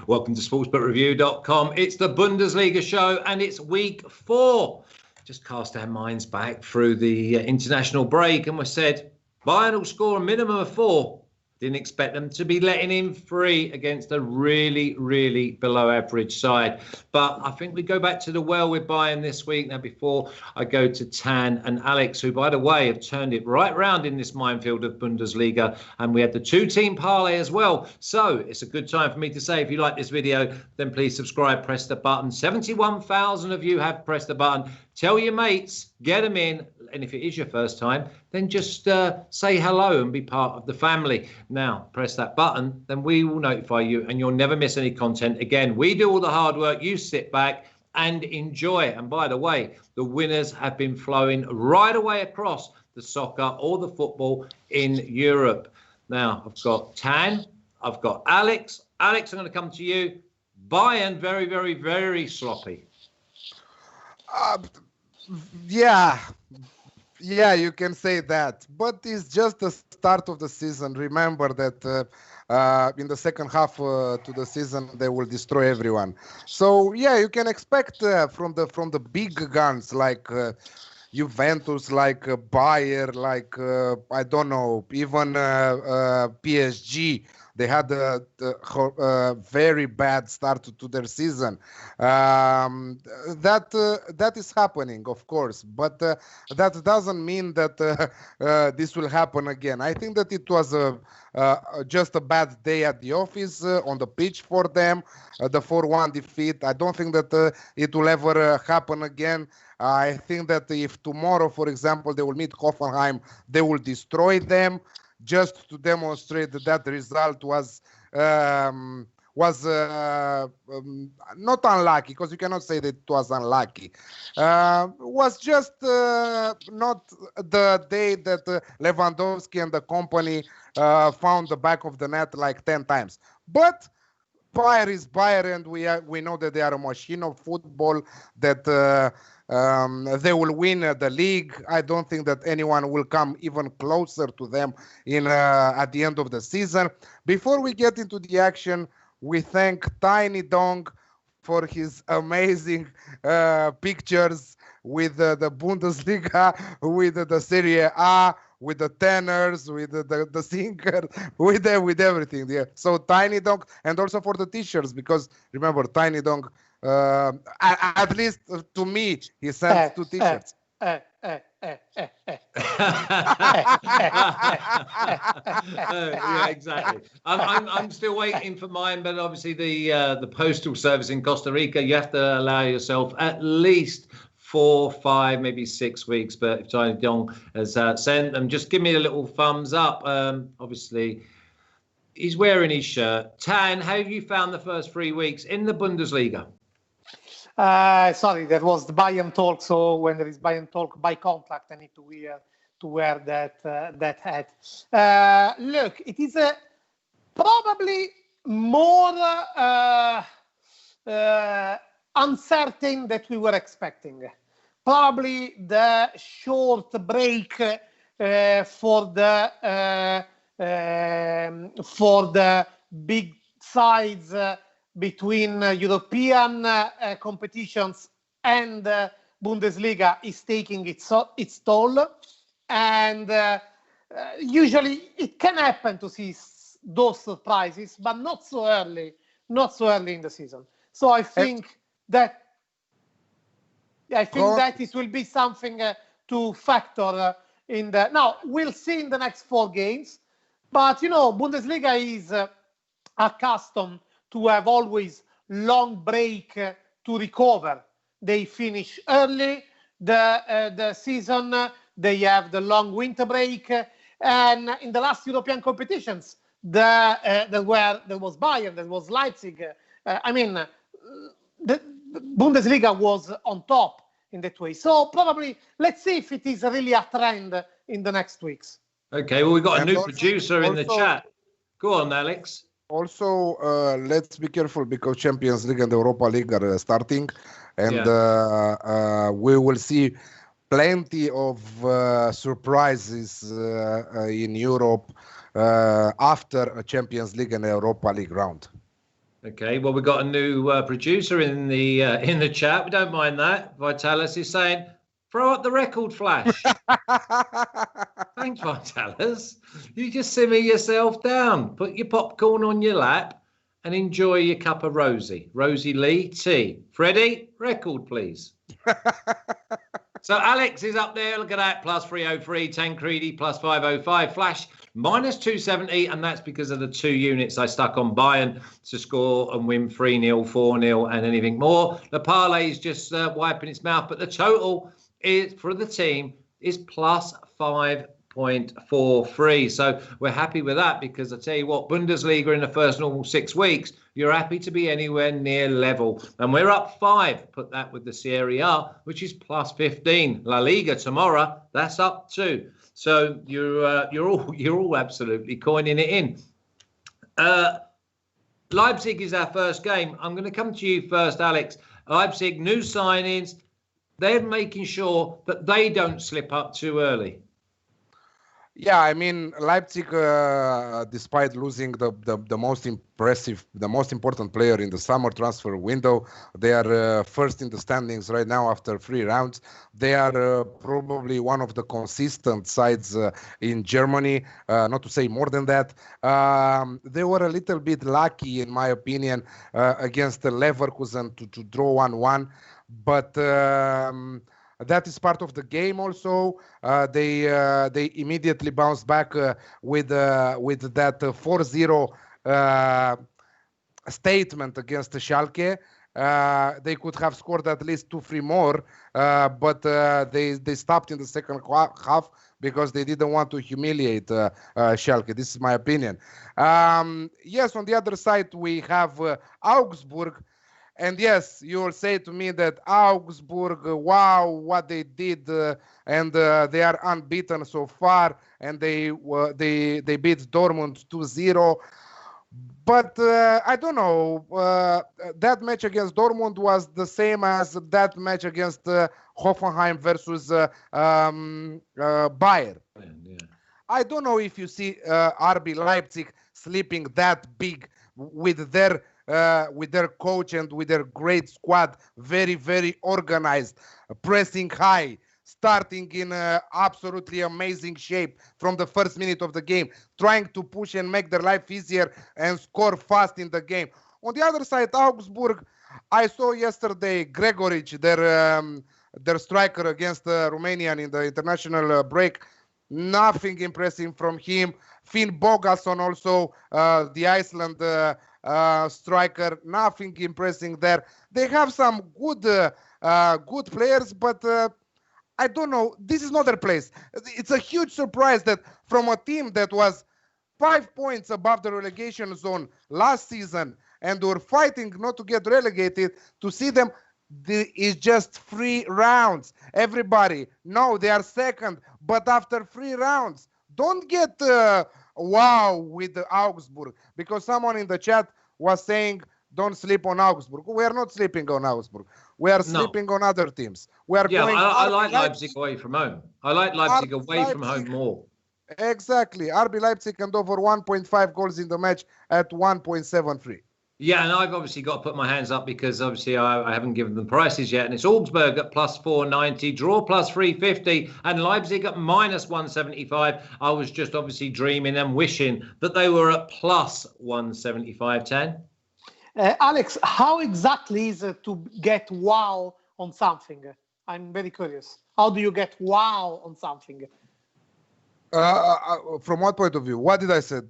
Welcome to sportsbookreview.com. It's the Bundesliga show and it's week 4. Just cast our minds back through the international break and we said Bayern will score a minimum of 4. Didn't expect them to be letting in 3 against a really, really below average side. But I think we go back to the well with Bayern this week. Now, before I go to Tan and Alex, who, by the way, have turned it right round in this minefield of Bundesliga. And we had the 2-team parlay as well. So it's a good time for me to say, if you like this video, then please subscribe, press the button. 71,000 of you have pressed the button. Tell your mates, get them in. And if it is your first time, then just say hello and be part of the family. Now, press that button, then we will notify you and you'll never miss any content again. We do all the hard work. You sit back and enjoy. And by the way, the winners have been flowing right away across the soccer or the football in Europe. Now, I've got Tan, I've got Alex. Alex, I'm going to come to you. Bayern, very, very, very sloppy. Yeah, you can say that. But it's just the start of the season. Remember that in the second half to the season, they will destroy everyone. So, yeah, you can expect from the big guns like Juventus, like Bayern, like, I don't know, even PSG. They had a very bad start to their season. That is happening, of course, but that doesn't mean that this will happen again. I think that it was just a bad day at the office, on the pitch for them, the 4-1 defeat. I don't think that it will ever happen again. I think that if tomorrow, for example, they will meet Hoffenheim, they will destroy them. Just to demonstrate that the result was not unlucky, because you cannot say that it was unlucky. Was just not the day that Lewandowski and the company found the back of the net like 10 times. But Bayern is Bayern, and we know that they are a machine of football, that they will win the league. I don't think that anyone will come even closer to them at the end of the season. Before we get into the action, we thank Tiny Dong for his amazing pictures with the Bundesliga, with the Serie A, with the tenors, with the singer, with everything there. So Tiny Dong, and also for the t-shirts, because remember, Tiny Dong, at least to me, he sends 2 t-shirts. Yeah, exactly. I'm still waiting for mine, but obviously the postal service in Costa Rica, you have to allow yourself at least 4, 5, maybe 6 weeks. But if Tiny Dong has sent them, just give me a little thumbs up. Obviously, he's wearing his shirt. Tan, how have you found the first 3 weeks in the Bundesliga? Sorry, that was the Bayern talk. So when there is Bayern talk by contract, I need to wear that hat. Look, it is probably more uncertain that we were expecting. Probably the short break for the big sides between European competitions and Bundesliga is taking its toll, and usually it can happen to see those surprises, but not so early in the season. So I think that it will be something to factor in the. Now we'll see in the next 4 games, but Bundesliga is accustomed to have always long break to recover. They finish early the season. They have the long winter break, and in the last European competitions, there was Bayern, there was Leipzig. The Bundesliga was on top in that way. So probably let's see if it is really a trend in the next weeks. Okay, well, we've got a new producer in the chat. Go on, Alex. Also, let's be careful, because Champions League and the Europa League are starting, and we will see plenty of surprises in Europe after a Champions League and Europa League round. Okay, well, we've got a new producer in the chat. We don't mind that. Vitalis is saying, throw up the record flash. Thanks, Vitalis. You just simmer yourself down. Put your popcorn on your lap and enjoy your cup of Rosie. Rosie Lee tea. Freddie, record, please. So Alex is up there. Look at that. Plus 303. Tancredi plus 505. Flash minus 270. And that's because of the 2 units I stuck on Bayern to score and win 3-0, 4-0 and anything more. The parlay is just wiping its mouth. But the total is for the team is plus 5.43. So we're happy with that because I tell you what, Bundesliga in the first normal 6 weeks, you're happy to be anywhere near level. And we're up 5. Put that with the Serie A, which is plus 15. La Liga tomorrow, that's up 2. So you're all absolutely coining it in. Leipzig is our first game. I'm going to come to you first, Alex. Leipzig, new signings. They're making sure that they don't slip up too early. Yeah, I mean, Leipzig, despite losing the most important player in the summer transfer window, they are first in the standings right now after 3 rounds. They are probably one of the consistent sides in Germany, not to say more than that. They were a little bit lucky, in my opinion, against the Leverkusen to draw 1-1, but that is part of the game also. They immediately bounced back with that 4-0 statement against Schalke. They could have scored at least 2-3 more, but they stopped in the second half because they didn't want to humiliate Schalke. This is my opinion. Yes, on the other side, we have Augsburg. And yes, you will say to me that Augsburg, wow, what they did, and they are unbeaten so far, and they beat Dortmund 2-0. But I don't know. That match against Dortmund was the same as that match against Hoffenheim versus Bayern. Yeah. I don't know if you see RB Leipzig sleeping that big with their coach and with their great squad, very, very organized, pressing high, starting in absolutely amazing shape from the first minute of the game, trying to push and make their life easier and score fast in the game. On the other side, Augsburg, I saw yesterday Gregoric, their striker against Romanian in the international break. Nothing impressive from him. Finn Bogason also, the Iceland striker, nothing impressive there. They have some good players, but I don't know. This is not their place. It's a huge surprise that from a team that was 5 points above the relegation zone last season and were fighting not to get relegated, to see them is just 3 rounds. Everybody, no, they are second, but after 3 rounds, don't get wow with the Augsburg, because someone in the chat was saying don't sleep on Augsburg. We are not sleeping on Augsburg. We are sleeping on other teams. We are going. I like Leipzig away from home. I like Leipzig away from home more. Exactly. RB Leipzig and over 1.5 goals in the match at 1.73. Yeah, and I've obviously got to put my hands up because obviously I haven't given them prices yet. And it's Augsburg at plus 490, draw plus 350, and Leipzig at minus 175. I was just obviously dreaming and wishing that they were at plus 175.10. Alex, how exactly is it to get wow on something? I'm very curious. How do you get wow on something? From what point of view? What did I say?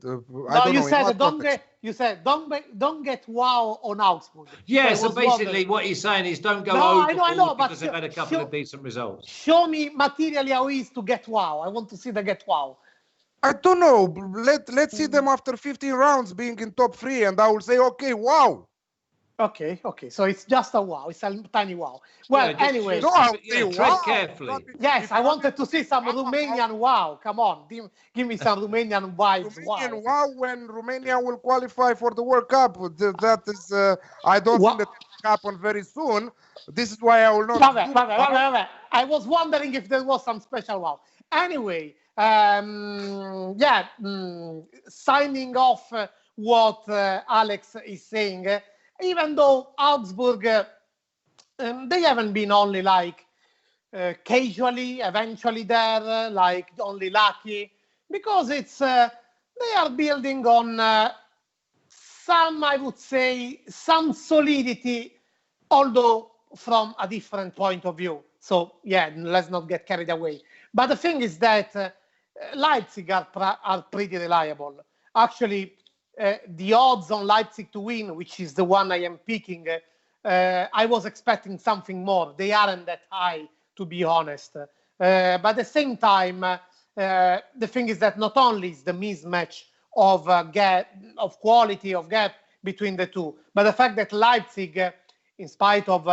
You said don't get wow on Augsburg. Yeah, so basically what he's saying is don't go overboard because they've had a couple of decent results. Show me materially how it is to get wow. I want to see the get wow. I don't know. Let's see them after 15 rounds being in top 3, and I will say, okay, wow. Okay. So it's just a wow. It's a tiny wow. Well, yeah, anyway. Tread carefully. Yes, I wanted to see some Romanian wow. Come on. Give me some Romanian vibes. Romanian wow when Romania will qualify for the World Cup. That is, I don't think that will happen very soon. This is why I will not. I was wondering if there was some special wow. Anyway, signing off what Alex is saying. Even though Augsburg, they haven't been only like casually, eventually there, like only lucky, because it's they are building on some, I would say, some solidity, although from a different point of view. So yeah, let's not get carried away. But the thing is that Leipzig are pretty reliable. Actually, the odds on Leipzig to win, which is the one I am picking, I was expecting something more. They aren't that high, to be honest. But at the same time, the thing is that not only is the mismatch of quality of gap between the two, but the fact that Leipzig, in spite of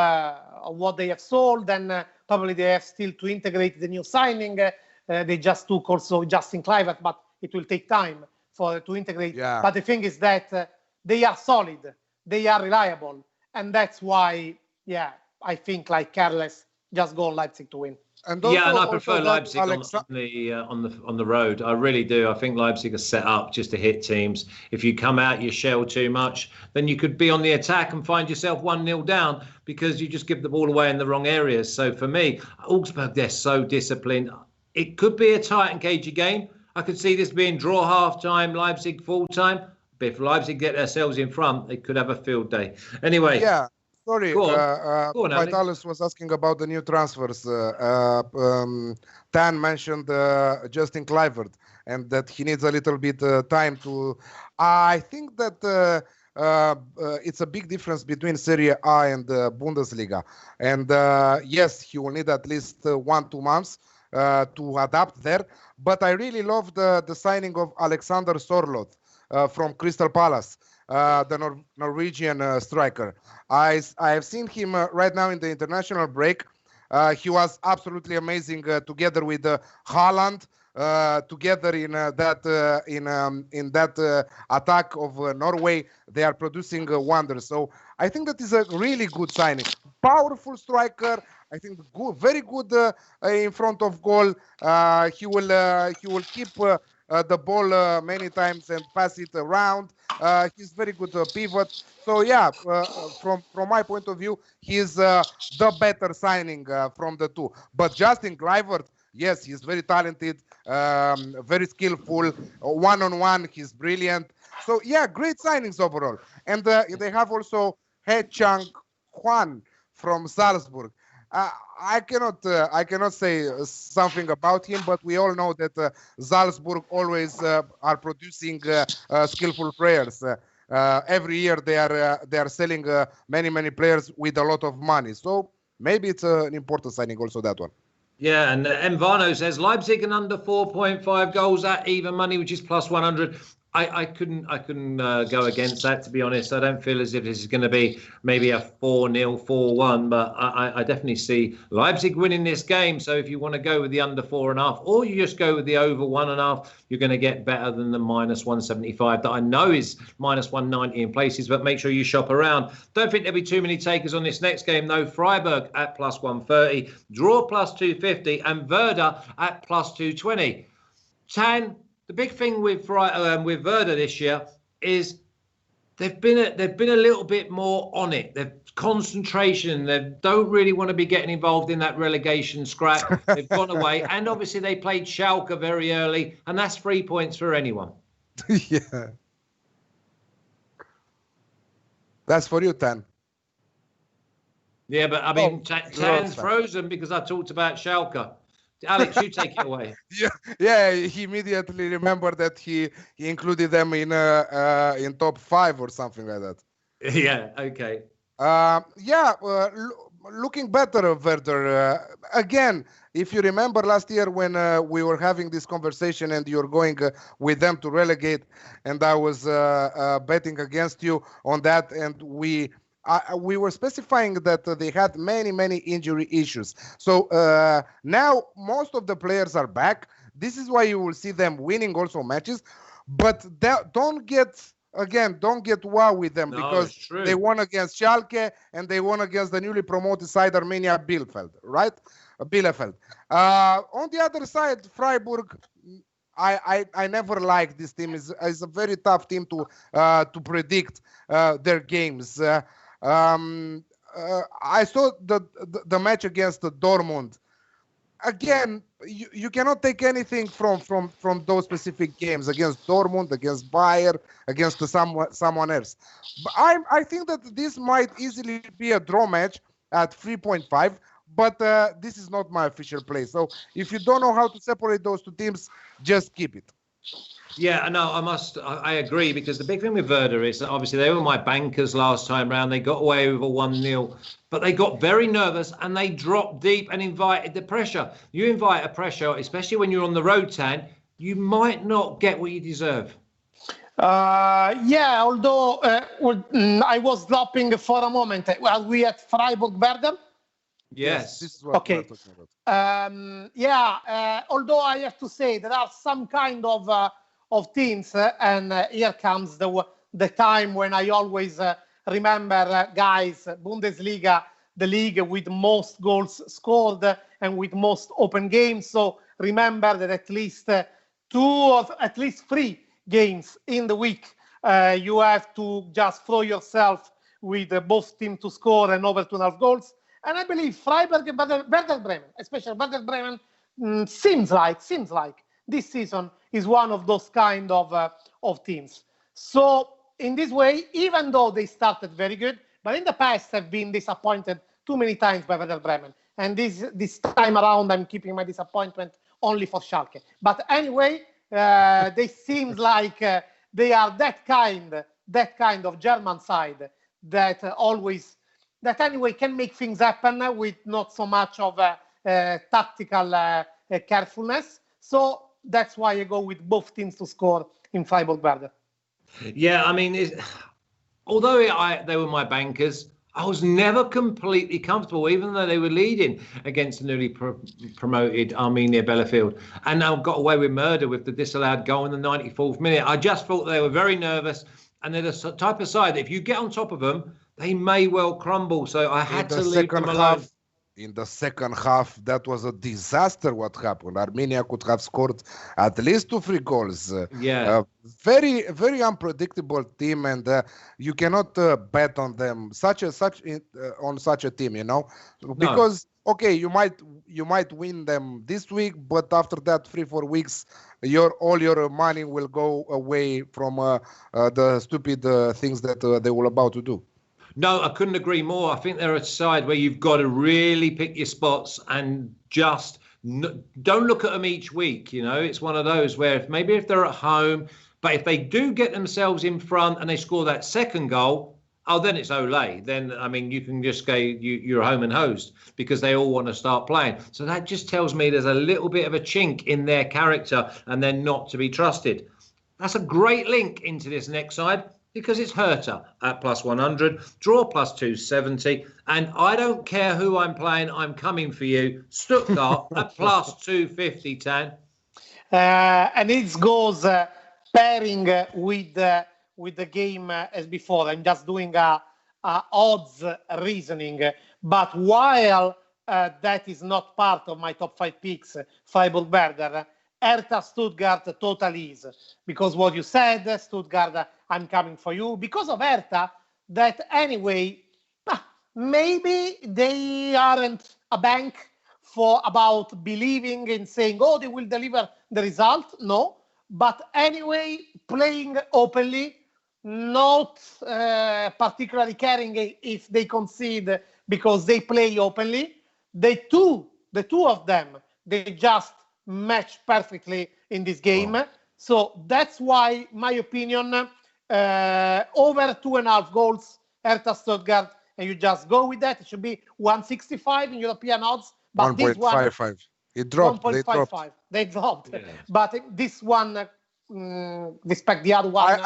what they have sold, and probably they have still to integrate the new signing. They just took also Justin Kluivert, but it will take time to integrate. Yeah. But the thing is that they are solid, they are reliable, and that's why, yeah, I think like careless, just go on Leipzig to win. And also, yeah, and I prefer Leipzig Alex... on the road. I really do. I think Leipzig are set up just to hit teams. If you come out your shell too much, then you could be on the attack and find yourself 1-0 down because you just give the ball away in the wrong areas. So for me, Augsburg, they're so disciplined. It could be a tight and cagey game. I could see this being draw half-time, Leipzig full-time. But if Leipzig get themselves in front, they could have a field day. Anyway. Yeah. Sorry, Vitalis was asking about the new transfers. Tan mentioned Justin Kluivert and that he needs a little bit time to... I think that it's a big difference between Serie A and Bundesliga. And yes, he will need at least 1-2 months to adapt there. But I really love the signing of Alexander Sorloth from Crystal Palace. The Norwegian striker. I have seen him right now in the international break. He was absolutely amazing together with Haaland, together in that attack of Norway. They are producing wonders. So I think that is a really good signing. Powerful striker. I think good, very good in front of goal. He will keep the ball many times and pass it around. He's very good pivot. So yeah, from my point of view, he's the better signing from the two. But Justin Kluivert, yes, he's very talented, very skillful. One-on-one, he's brilliant. So yeah, great signings overall. And they have also He Chang Hwan from Salzburg. I cannot say something about him, but we all know that Salzburg always are producing skillful players. Every year they are selling many players with a lot of money. So maybe it's an important signing also, that one. Yeah, and Envano says Leipzig and under 4.5 goals at even money, which is plus 100. I couldn't go against that, to be honest. I don't feel as if this is going to be maybe a 4-0, 4-1, but I definitely see Leipzig winning this game. So if you want to go with the under 4.5, or you just go with the over 1.5, you're going to get better than the minus 175 that I know is minus 190 in places, but make sure you shop around. Don't think there'll be too many takers on this next game, though. Freiburg at plus 130, draw plus 250, and Werder at plus 220. Tan, the big thing with Werder this year is they've been a little bit more on it. They've concentration. They don't really want to be getting involved in that relegation scrap. They've gone away, and obviously they played Schalke very early, and that's 3 points for anyone. Yeah, that's for you, Tan. Yeah, but I mean, Tan's frozen because I talked about Schalke. Alex, you take it away. Yeah. He immediately remembered that he included them in top 5 or something like that. Yeah. Okay. Looking better, Werder. Again, if you remember last year when we were having this conversation and you're going with them to relegate, and I was betting against you on that, and we were specifying that they had many injury issues. So now most of the players are back. This is why you will see them winning also matches. But don't get wow with them, because they won against Schalke and they won against the newly promoted side Armenia Bielefeld, right? Bielefeld. On the other side, Freiburg, I never liked this team. Is a very tough team to predict their games. I saw the match against the Dortmund. Again, you cannot take anything from those specific games against Dortmund, against Bayern, against someone else. But I think that this might easily be a draw match at 3.5. But this is not my official play. So if you don't know how to separate those two teams, just keep it. Yeah, no, I agree, because the big thing with Werder is that obviously they were my bankers last time round. They got away with a 1-0, but they got very nervous and they dropped deep and invited the pressure. You invite a pressure, especially when you're on the road, Tan, you might not get what you deserve. Yeah, although I was dropping for a moment. Are we at Freiburg Werder? Yes. This is what we're talking about. Although I have to say there are some kind of teams, and here comes the time when I always remember, guys, Bundesliga, the league with most goals scored and with most open games. So remember that at least 2 or at least 3 games in the week, you have to just throw yourself with both teams to score and over 2.5 goals. And I believe Freiburg and Werder Bremen, especially Werder Bremen, seems like this season is one of those kind of teams. So in this way, even though they started very good, but in the past have been disappointed too many times by Werder Bremen. And this time around, I'm keeping my disappointment only for Schalke. But anyway, they seem like they are that kind of German side that anyway can make things happen with not so much of tactical carefulness. So that's why I go with both teams to score in Freiburg Werder. Yeah, I mean, although they were my bankers, I was never completely comfortable, even though they were leading against the newly promoted Arminia Bielefield. And I got away with murder with the disallowed goal in the 94th minute. I just thought they were very nervous. And they're the type of side that if you get on top of them, they may well crumble. So I had to leave them alone. In the second half, that was a disaster what happened. Armenia could have scored at least 2-3 goals. Very, very unpredictable team, and you cannot bet on them on such a team, because okay, you might win them this week, but after that 3-4 weeks, all your money will go away from the stupid things that they were about to do. No, I couldn't agree more. I think they're a side where you've got to really pick your spots and just don't look at them each week. It's one of those where if they're at home, but if they do get themselves in front and they score that second goal, then it's Olay. Then, I mean, you can just go, you're home and host, because they all want to start playing. So that just tells me there's a little bit of a chink in their character and they're not to be trusted. That's a great link into this next side, because it's Hertha at +100, draw +270, and I don't care who I'm playing, I'm coming for you. Stuttgart at +250, Tan. And it goes pairing with the game as before. I'm just doing a odds reasoning. But while that is not part of my top 5 picks, Freiburg Werder, Hertha Stuttgart totally is. Because what you said, Stuttgart, I'm coming for you. Because of Hertha, that anyway, maybe they aren't a bank about believing in saying, they will deliver the result. No. But anyway, playing openly, not particularly caring if they concede, because they play openly. The two of them, they just match perfectly in this game. So that's why my opinion, over 2.5 goals, Hertha Stuttgart, and you just go with that. It should be 165 in European odds. But 1.55. It dropped. 1.55. They dropped. Yeah. But this one, respect the other one.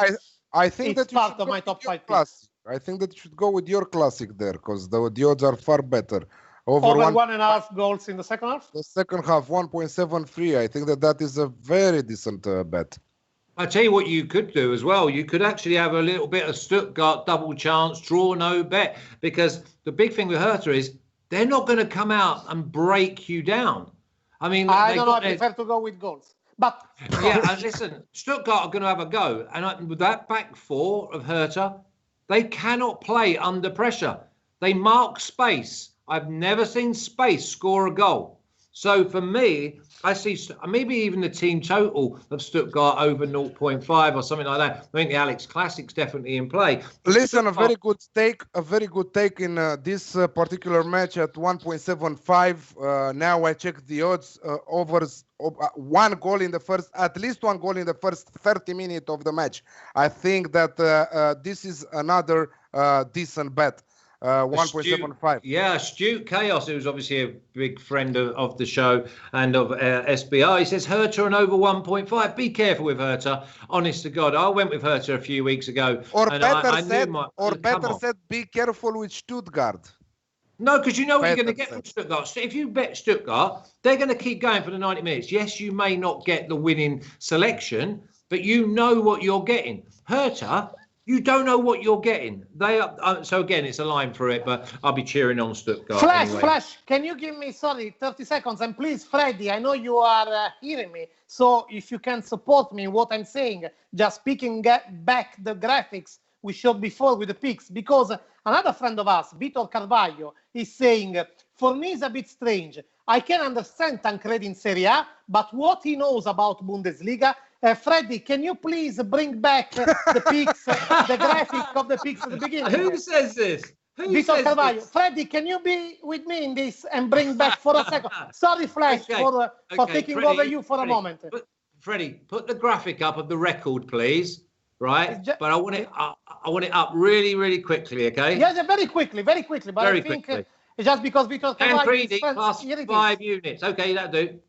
I think that it's part of my top 5 picks. I think that you should go with your classic there, because the odds are far better. Over 1.5 goals in the second half? The second half, 1.73. I think that is a very decent bet. I tell you what you could do as well. You could actually have a little bit of Stuttgart double chance, draw no bet, because the big thing with Hertha is they're not going to come out and break you down. I mean, I don't know. I prefer to go with goals. But Yeah, and listen, Stuttgart are going to have a go. And with that back four of Hertha, they cannot play under pressure. They mark space. I've never seen space score a goal. So for me, I see maybe even the team total of Stuttgart over 0.5 or something like that. I think the Alex Classic's definitely in play. Listen, a very good take in this particular match at 1.75. Now I check the odds. Overs one goal in the first, at least one goal in the first 30 minutes of the match. I think that this is another decent bet. 1.75. Yeah, Astute Chaos, who's obviously a big friend of the show and of SBR. He says Hertha and over 1.5. Be careful with Hertha. Honest to God, I went with Hertha a few weeks ago. Or better said, be careful with Stuttgart. No, because you know what you're going to get from Stuttgart. So if you bet Stuttgart, they're going to keep going for the 90 minutes. Yes, you may not get the winning selection, but you know what you're getting. Hertha, you don't know what you're getting. They are, so again, it's a line for it, but I'll be cheering on Stuttgart. Flash, can you give me, 30 seconds? And please, Freddie, I know you are hearing me. So if you can support me in what I'm saying, just picking back the graphics we showed before with the picks, because another friend of us, Vitor Carvalho, is saying, for me, it's a bit strange. I can understand Tancredi in Serie A, but what he knows about Bundesliga. Freddie, can you please bring back the picks, the graphic of the picks at the beginning? Who says this? Vitor Carvalho. Freddie, can you be with me in this and bring back for a second? Sorry, Flash, for taking Freddie, over you for a moment. Freddie, put the graphic up of the record, please. Right, but I want it up really, really quickly. Okay. Yes, very quickly. But very I think quickly. It's just because Vitor Carvalho Tancredi plus 5 units. Okay, that'll do.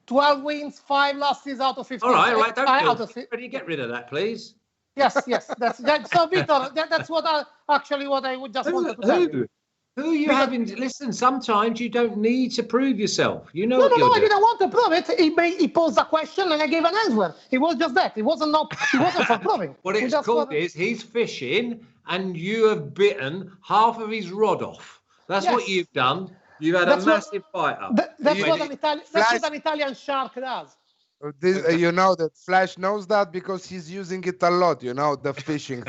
12 wins, 5 losses out of 15. All right. Don't get rid of that, please. Yes. So, Vitor, that's what I would just want to tell you. Who are you having? Listen, sometimes you don't need to prove yourself. You know. No, I didn't want to prove it. He posed a question and I gave an answer. It was just that. It wasn't for proving. What it's called is he's fishing and you have bitten half of his rod off. That's what you've done. You've had a massive bite up. That's what an Italian shark does. You know that Flash knows that because he's using it a lot, the fishing.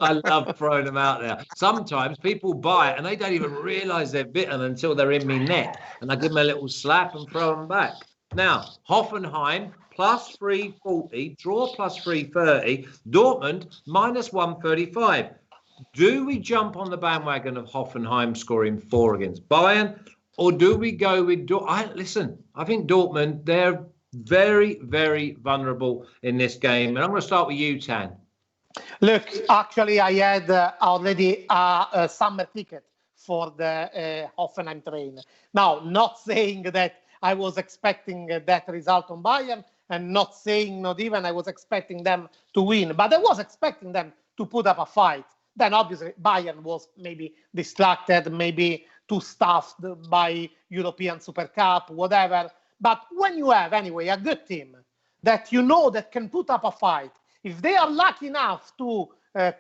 I love throwing them out there. Sometimes people bite and they don't even realise they're bitten until they're in me net. And I give them a little slap and throw them back. Now, Hoffenheim plus 340, draw plus 330, Dortmund minus 135. Do we jump on the bandwagon of Hoffenheim scoring 4 against Bayern? Or do we go with listen, I think Dortmund, they're very, very vulnerable in this game. And I'm going to start with you, Tan. Look, actually, I had already a summer ticket for the Hoffenheim train. Now, not saying that I was expecting that result on Bayern, and not even I was expecting them to win, but I was expecting them to put up a fight. Then, obviously, Bayern was maybe distracted, maybe too stuffed by European Super Cup, whatever. But when you have, anyway, a good team that that can put up a fight, if they are lucky enough to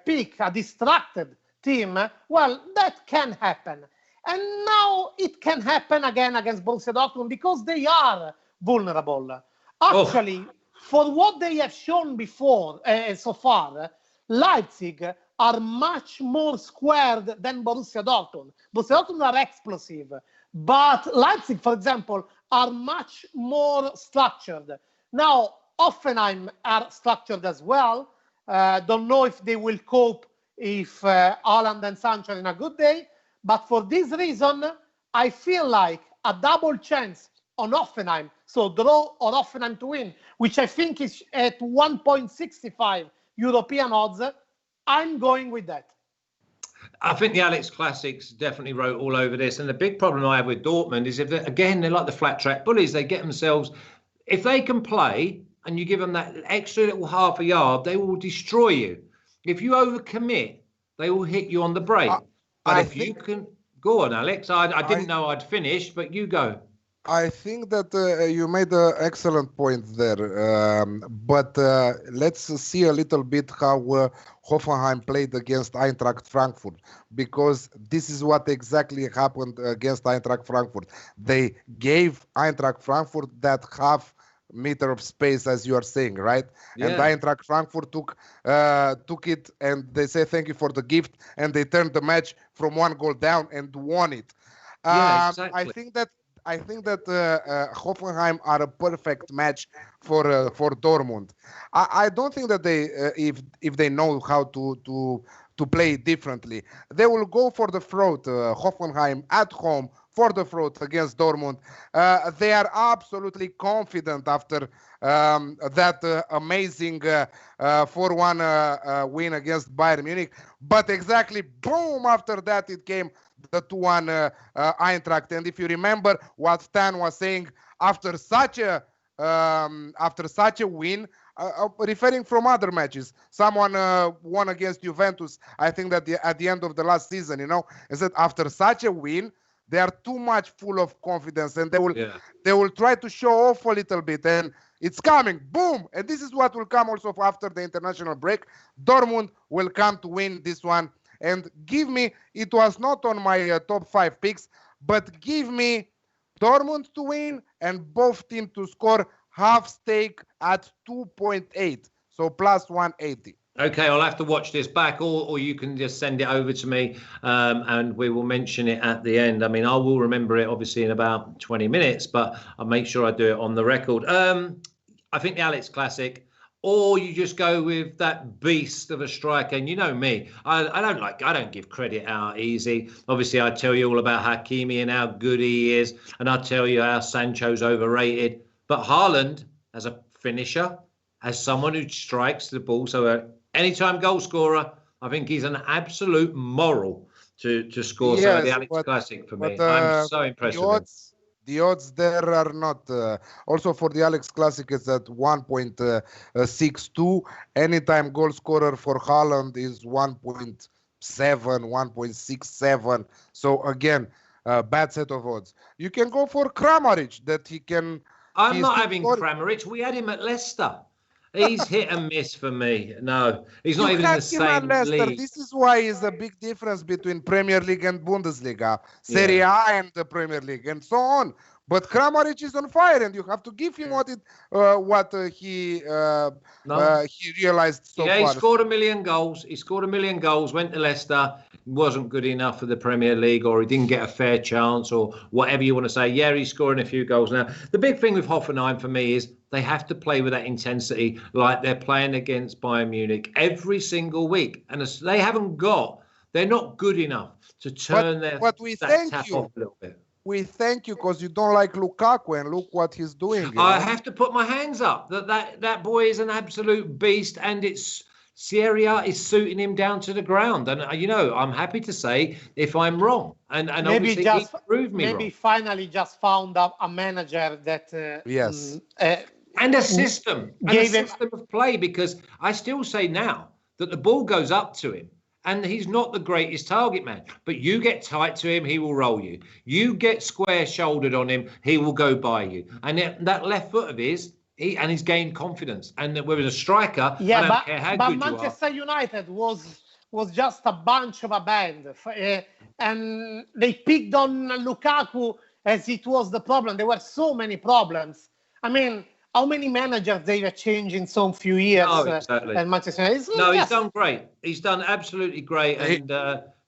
pick a distracted team, well, that can happen. And now it can happen again against Borussia Dortmund because they are vulnerable. Actually, for what they have shown before, so far, Leipzig are much more squared than Borussia Dortmund. Borussia Dortmund are explosive, but Leipzig, for example, are much more structured. Now, Hoffenheim are structured as well. Don't know if they will cope if Haaland and Sancho are in a good day. But for this reason, I feel like a double chance on Hoffenheim, so draw or Hoffenheim to win, which I think is at 1.65 European odds. I'm going with that. I think the Alex Classics definitely wrote all over this. And the big problem I have with Dortmund is they're like the flat track bullies. They get themselves, if they can play, and you give them that extra little half a yard, they will destroy you. If you overcommit, they will hit you on the break. But you can go on, Alex. I didn't know I'd finished, but you go. I think that you made an excellent point there. But let's see a little bit how Hoffenheim played against Eintracht Frankfurt, because this is what exactly happened against Eintracht Frankfurt. They gave Eintracht Frankfurt that half meter of space, as you are saying, right? Yeah. And Eintracht Frankfurt took it, and they say thank you for the gift, and they turned the match from 1 goal down and won it. Yeah, exactly. I think that Hoffenheim are a perfect match for Dortmund. I don't think that they if they know how to play differently, they will go for the throat. Hoffenheim at home for the throat against Dortmund. They are absolutely confident after that amazing 4-1 win against Bayern Munich. But exactly, boom, after that it came the 2-1 Eintracht. And if you remember what Stan was saying after such a win, referring from other matches, someone won against Juventus, I think that at the end of the last season, is that after such a win, they are too much full of confidence, and they will try to show off a little bit, and it's coming, boom! And this is what will come also after the international break. Dortmund will come to win this one, and give me, it was not on my top 5 picks, but give me Dortmund to win and both teams to score half stake at 2.8, so plus 180. Okay, I'll have to watch this back, or you can just send it over to me, and we will mention it at the end. I mean, I will remember it obviously in about 20 minutes, but I'll make sure I do it on the record. I think the Alex Classic, or you just go with that beast of a striker. And you know me, I don't give credit out easy. Obviously, I tell you all about Hakimi and how good he is, and I tell you how Sancho's overrated. But Haaland, as a finisher, as someone who strikes the ball, so anytime goal scorer, I think he's an absolute moral to score. Yes, so the Alex Classic for me, I'm so impressed with him. The odds there are not. Also for the Alex Classic, it's at 1.62. Anytime goal scorer for Haaland is 1.7, 1.67. So again, bad set of odds. You can go for Kramaric, that he can. I'm not having Kramaric. We had him at Leicester. He's hit and miss for me. No, he's not even in the same league. This is why it's a big difference between Premier League and Bundesliga, Serie A and the Premier League, and so on. But Kramaric is on fire, and you have to give him what he realized so far. Yeah, he scored 1 million goals. He scored 1 million goals, went to Leicester, wasn't good enough for the Premier League, or he didn't get a fair chance, or whatever you want to say. Yeah, he's scoring a few goals now. The big thing with Hoffenheim for me is they have to play with that intensity like they're playing against Bayern Munich every single week. And they're not good enough to turn that tap off a little bit. We thank you because you don't like Lukaku, and look what he's doing. I have to put my hands up. That boy is an absolute beast, and it's Serie A is suiting him down to the ground. And I'm happy to say if I'm wrong, and maybe obviously he proved me wrong. Maybe finally just found a manager that yes, and a system of play, because I still say now that the ball goes up to him. And he's not the greatest target man, but you get tight to him, he will roll you. You get square-shouldered on him, he will go by you. And that left foot of his, he's gained confidence. And with a striker, I don't care how good you are. But Manchester United was just a bunch of a band, and they picked on Lukaku as it was the problem. There were so many problems. I mean, how many managers they have changed in some few years? Oh, exactly. And Manchester United. He's done great. He's done absolutely great, and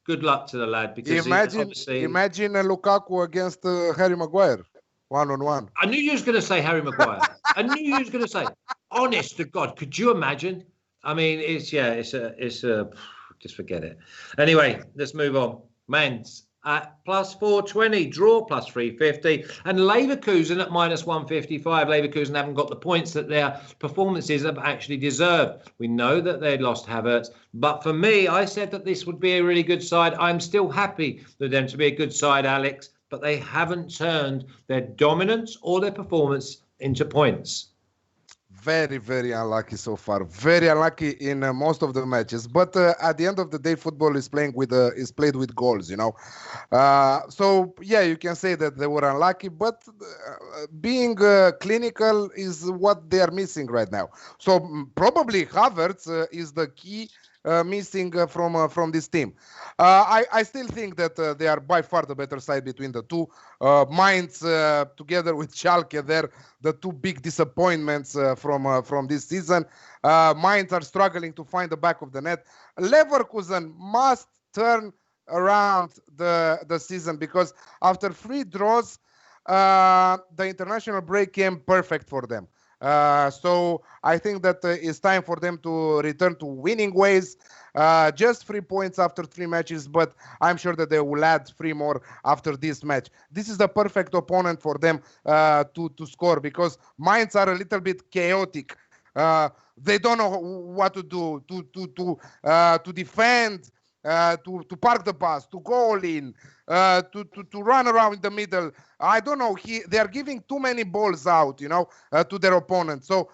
good luck to the lad. Because imagine Lukaku against Harry Maguire, 1-on-1. I knew you was going to say Harry Maguire. I knew you was going to say. Honest to God, could you imagine? I mean, it's just forget it. Anyway, let's move on. Mainz at plus 420, draw plus 350, and Leverkusen at minus 155. Leverkusen haven't got the points that their performances have actually deserved. We know that they lost Havertz, but for me, I said that this would be a really good side. I'm still happy for them to be a good side, Alex, but they haven't turned their dominance or their performance into points. Very, very unlucky so far. Very unlucky in most of the matches. But at the end of the day, football is played with goals, So yeah, you can say that they were unlucky, but being clinical is what they are missing right now. So probably Havertz is the key missing from this team. I still think that they are by far the better side between the two. Mainz, together with Schalke, they're the two big disappointments from this season. Mainz are struggling to find the back of the net. Leverkusen must turn around the season, because after 3 draws, the international break came perfect for them. So I think that it's time for them to return to winning ways. Just 3 points after 3 matches, but I'm sure that they will add 3 more after this match. This is the perfect opponent for them to score, because Mainz are a little bit chaotic. They don't know what to do, to defend, to park the bus, to go all in, to run around in the middle. I don't know. They are giving too many balls out, to their opponent. So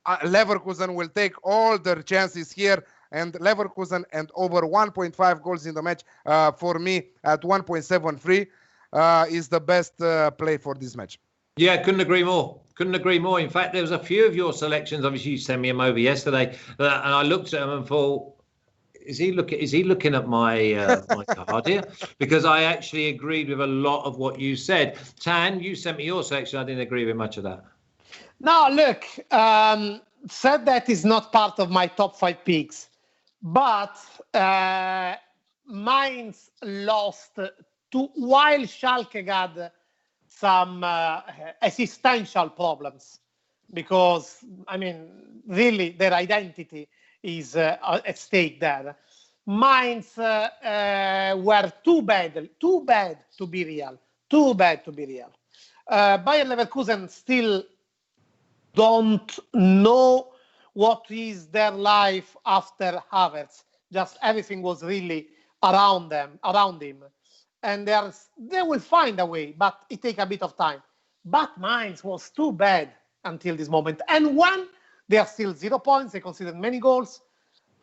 Leverkusen will take all their chances here, and Leverkusen and over 1.5 goals in the match, for me at 1.73 is the best play for this match. Yeah, couldn't agree more. Couldn't agree more. In fact, there was a few of your selections. Obviously, you sent me them over yesterday, and I looked at them and thought, is he looking at my my card here? Because I actually agreed with a lot of what you said. Tan, you sent me your selection. I didn't agree with much of that. No, look, said that is not part of my top 5 picks, but Mainz lost while Schalke had some existential problems, because, I mean, really their identity is at stake there. Mainz were too bad to be real. Bayern Leverkusen still don't know what is their life after Havertz. Just everything was really around him. And they will find a way, but it takes a bit of time. But Mainz was too bad until this moment. And when they are still 0 points, they conceded many goals.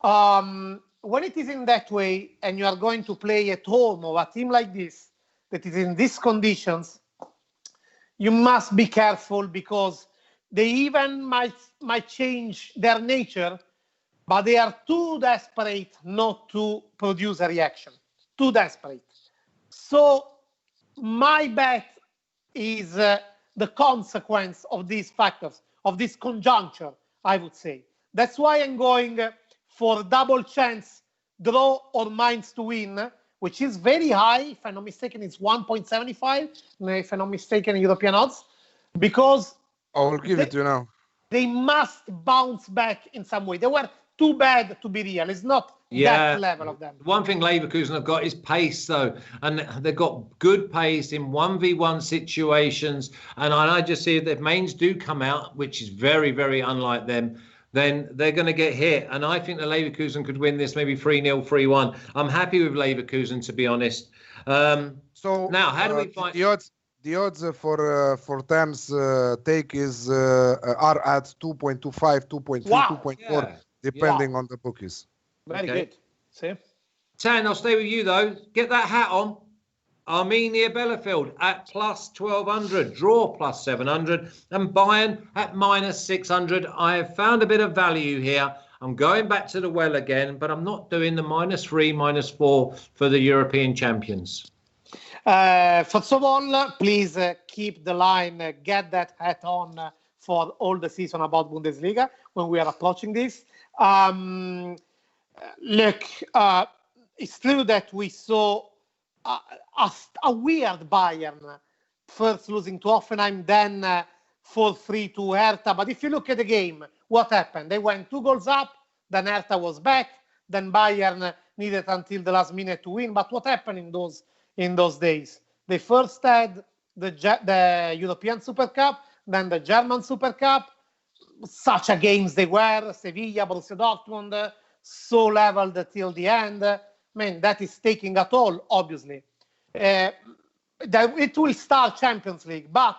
When it is in that way, and you are going to play at home of a team like this, that is in these conditions, you must be careful, because they even might change their nature, but they are too desperate not to produce a reaction. Too desperate. So my bet is the consequence of these factors, of this conjuncture, I would say. That's why I'm going for double chance draw or Mainz to win, which is very high. If I'm not mistaken, it's 1.75. If I'm not mistaken, European odds, because I will give it to you now. They must bounce back in some way. They were too bad to be real. It's not that level of them. One thing Leverkusen have got is pace, though, and they've got good pace in 1v1 situations. And I just see that if Mainz do come out, which is very, very unlike them, then they're going to get hit. And I think that Leverkusen could win this maybe 3-0, 3-1. I'm happy with Leverkusen, to be honest. So now, how do we find the odds for Tam's take are at 2.25, 2.3, 2.4, depending on the bookies. Very good. See? Tan, I'll stay with you, though. Get that hat on. Arminia Bielefield at plus 1,200, draw plus 700, and Bayern at minus 600. I have found a bit of value here. I'm going back to the well again, but I'm not doing the -3, -4 for the European champions. First of all, please keep the line, get that hat on for all the season about Bundesliga when we are approaching this. Look, it's true that we saw a weird Bayern, first losing to Hoffenheim, then 4-3 to Hertha. But if you look at the game, what happened? They went 2 goals up, then Hertha was back, then Bayern needed until the last minute to win. But what happened in those days? They first had the European Super Cup, then the German Super Cup. Such a games they were, Sevilla, Borussia Dortmund, so leveled till the end. I mean, that is taking a toll, obviously. It will start Champions League, but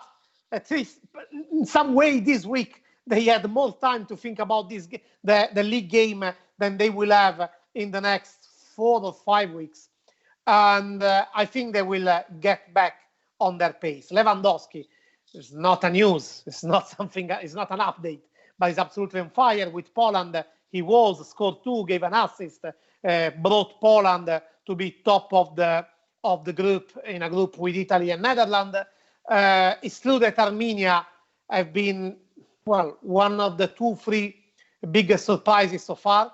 at least in some way this week they had more time to think about the league game than they will have in the next 4 or 5 weeks. And I think they will get back on their pace. Lewandowski is not a news. It's not something. It's not an update, but he's absolutely on fire with Poland. he was, scored 2, gave an assist, brought Poland to be top of the group, in a group with Italy and Netherlands. It's true that Armenia have been, well, one of the 2-3 biggest surprises so far,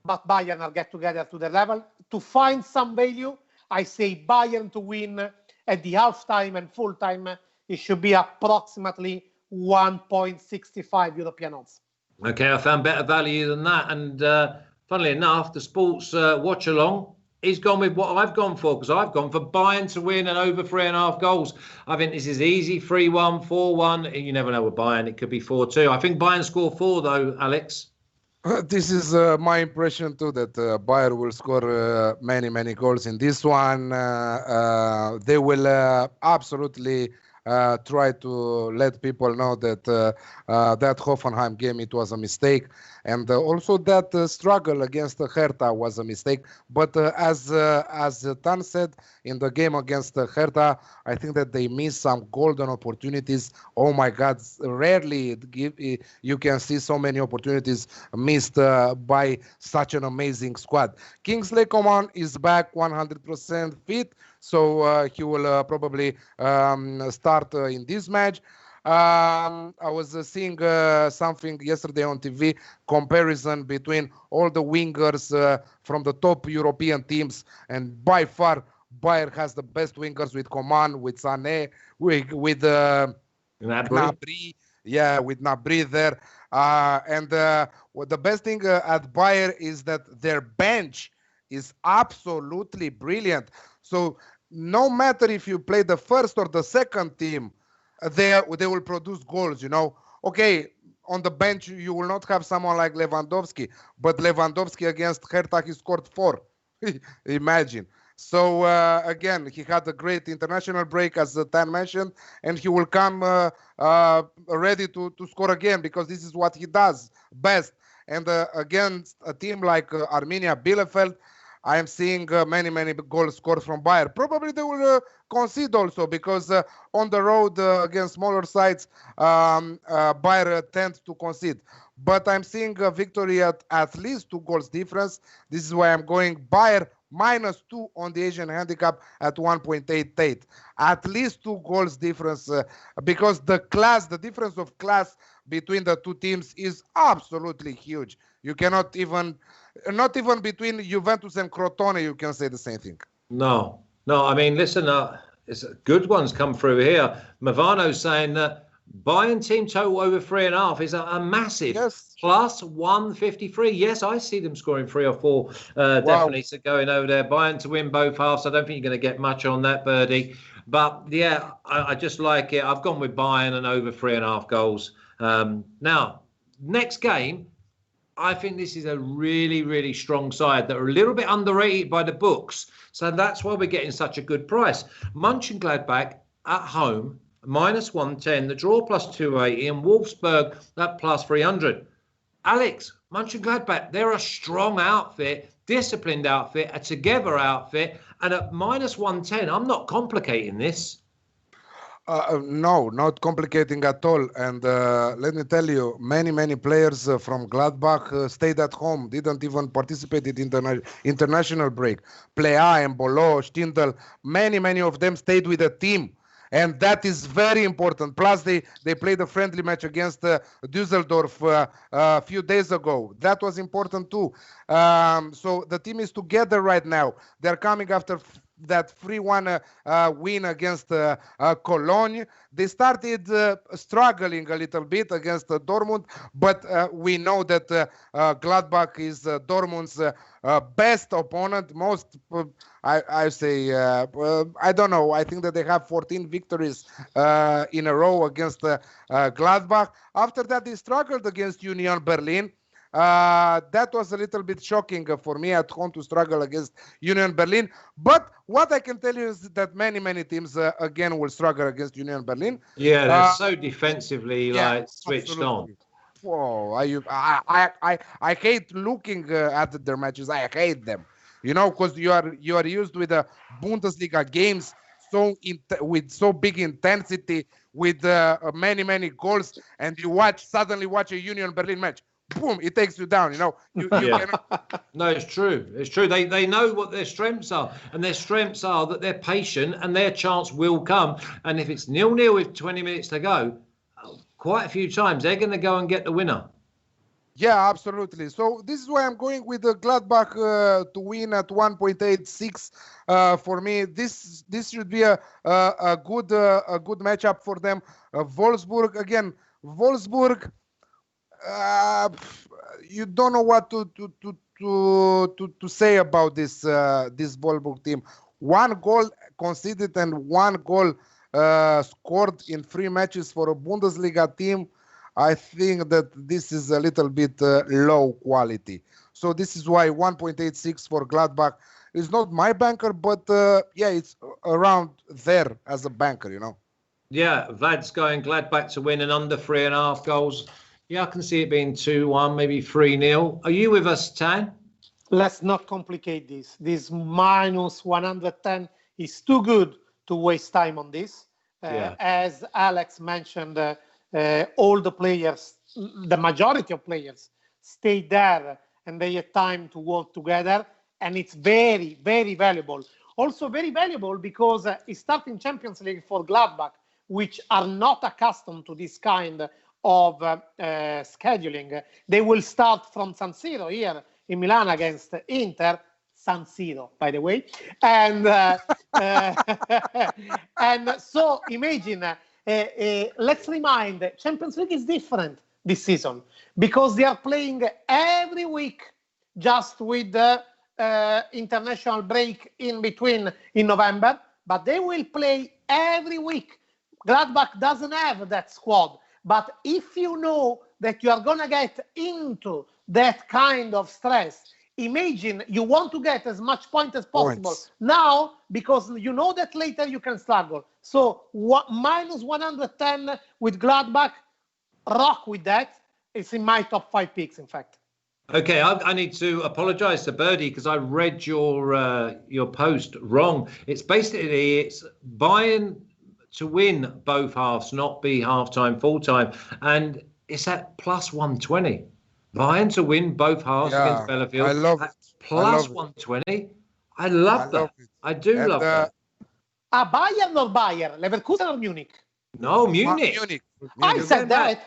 but Bayern are get together to the level. To find some value, I say Bayern to win at the half-time and full-time. It should be approximately 1.65 European odds. Okay, I found better value than that. And funnily enough, the sports watch-along, he's gone with what I've gone for, because I've gone for Bayern to win and over 3.5 goals. I think this is easy, 3-1, 4-1. You never know with Bayern. It could be 4-2. I think Bayern score 4, though, Alex. This is my impression too, that Bayern will score many goals in this one. They will absolutely try to let people know that that Hoffenheim game, it was a mistake, and also that struggle against Hertha was a mistake. But as Tan said, in the game against Hertha, I think that they missed some golden opportunities. Oh my God, rarely you can see so many opportunities missed by such an amazing squad. Kingsley Coman is back 100% fit, so he will probably start in this match. I was seeing something yesterday on TV, comparison between all the wingers from the top European teams, and by far Bayern has the best wingers with Coman, with Sané, with Gnabry. Yeah, with Gnabry there. And what the best thing at Bayern is that their bench is absolutely brilliant. So no matter if you play the first or the second team, they will produce goals, you know. Okay, on the bench you will not have someone like Lewandowski, but Lewandowski against Hertha, he scored 4. Imagine. So again, he had a great international break, as Tan mentioned, and he will come ready to score again, because this is what he does best. And against a team like Armenia, Bielefield, I am seeing many goals scored from Bayern. Probably they will concede also, because on the road against smaller sides, Bayern tends to concede. But I'm seeing a victory at least 2 goals difference. This is why I'm going Bayern -2 on the Asian handicap at 1.88. At least 2 goals difference, because the difference of class between the two teams is absolutely huge. You cannot not even between Juventus and Crotone, you can say the same thing. No. I mean, listen, it's good ones come through here. Mavano's saying that Bayern team total over 3.5 is a massive, yes, plus 153. Yes, I see them scoring 3 or 4. Definitely. So going over there, Bayern to win both halves. I don't think you're going to get much on that, Birdie. But yeah, I just like it. I've gone with Bayern and over 3.5 goals. Now, next game, I think this is a really strong side that are a little bit underrated by the books. So that's why we're getting such a good price. Monchengladbach at home, -110, the draw +280, and Wolfsburg at +300. Alex, Monchengladbach, they're a strong outfit, disciplined outfit, a together outfit, and at -110, I'm not complicating this. No, not complicating at all. And let me tell you, many players from Gladbach stayed at home, didn't even participate in the international break. Plea, Embolo, Stindl, many of them stayed with the team. And that is very important. Plus, they played a friendly match against Düsseldorf a few days ago. That was important too. So the team is together right now. They're coming after that 3-1 win against Koln. They started struggling a little bit against Dortmund, but we know that Gladbach is Dortmund's best opponent. I say, I don't know. I think that they have 14 victories in a row against Gladbach. After that, they struggled against Union Berlin. That was a little bit shocking for me at home to struggle against Union Berlin. But what I can tell you is that many teams again will struggle against Union Berlin. Yeah, they're so defensively switched absolutely on. Oh, I hate looking at their matches. I hate them. You know, because you are used with the Bundesliga games with so big intensity, with many goals, and you suddenly watch a Union Berlin match. boom, it takes you down. You cannot. No, it's true. It's true. They know what their strengths are, and their strengths are that they're patient and their chance will come. And if it's 0-0 with 20 minutes to go, quite a few times they're going to go and get the winner. Yeah, absolutely. So this is why I'm going with the Gladbach to win at 1.86. For me, this should be a good matchup for them. Wolfsburg again. Wolfsburg, you don't know what to say about this Wolfsburg team. 1 goal conceded and 1 goal scored in 3 matches for a Bundesliga team. I think that this is a little bit low quality. So this is why 1.86 for Gladbach is not my banker, but it's around there as a banker, Yeah, Vlad's going Gladbach to win and under 3.5 goals. Yeah, I can see it being 2-1, maybe 3-0. Are you with us, Tan? Let's not complicate this. This minus 110 is too good to waste time on this. As Alex mentioned, all the players, the majority of players, stay there and they have time to work together. And it's very, very valuable. Also very valuable because it's starting Champions League for Gladbach, which are not accustomed to this kind of scheduling. They will start from San Siro here in Milan against Inter. San Siro, by the way. And and so imagine, let's remind, Champions League is different this season because they are playing every week just with the international break in between in November, but they will play every week. Gladbach doesn't have that squad, but if you know that you are going to get into that kind of stress, imagine you want to get as much point as possible now because you know that later you can struggle. So minus 110 with Gladbach, rock with that. It's in my top 5 picks, in fact. Okay, I need to apologise to Birdie because I read your post wrong. It's Bayern to win both halves, not be half-time, full-time. And it's at plus 120. Bayern to win both halves against Bielefield. I love it. Plus 120. I love that. I do love that. Bayern or Bayern? Leverkusen or Munich? No, Munich. Munich. I said that.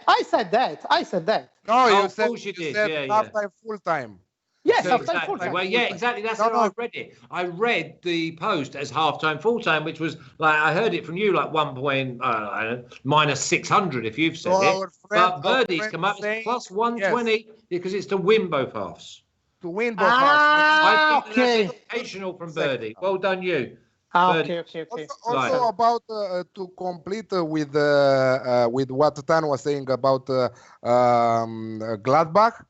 No, you of course you did. Half-time, full-time. Yes, so half-time, exactly. full-time. Well, yeah, exactly. That's how I read it. I read the post as half-time, full-time, which was like I heard it from you like minus 600 if you've said it. But Birdie's come up as plus 120 because it's to win both halves. To win both halves. I think that's educational from Birdie. Well done, you. Okay. Also about to complete with what Tan was saying about Gladbach,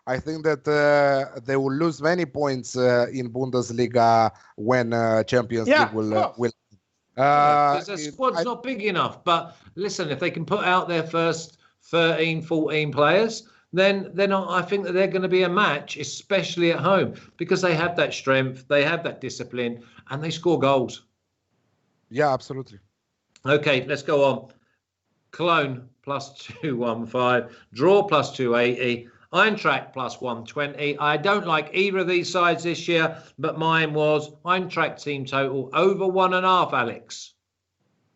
I think that they will lose many points in Bundesliga when Champions League will. Because the squad's not big enough. But listen, if they can put out their first 13, 14 players, then I think that they're going to be a match, especially at home, because they have that strength, they have that discipline, and they score goals. Yeah, absolutely. Okay, let's go on. Koln plus 215, draw plus 280, Eintracht plus 120. I don't like either of these sides this year, but mine was Eintracht team total over 1.5, Alex.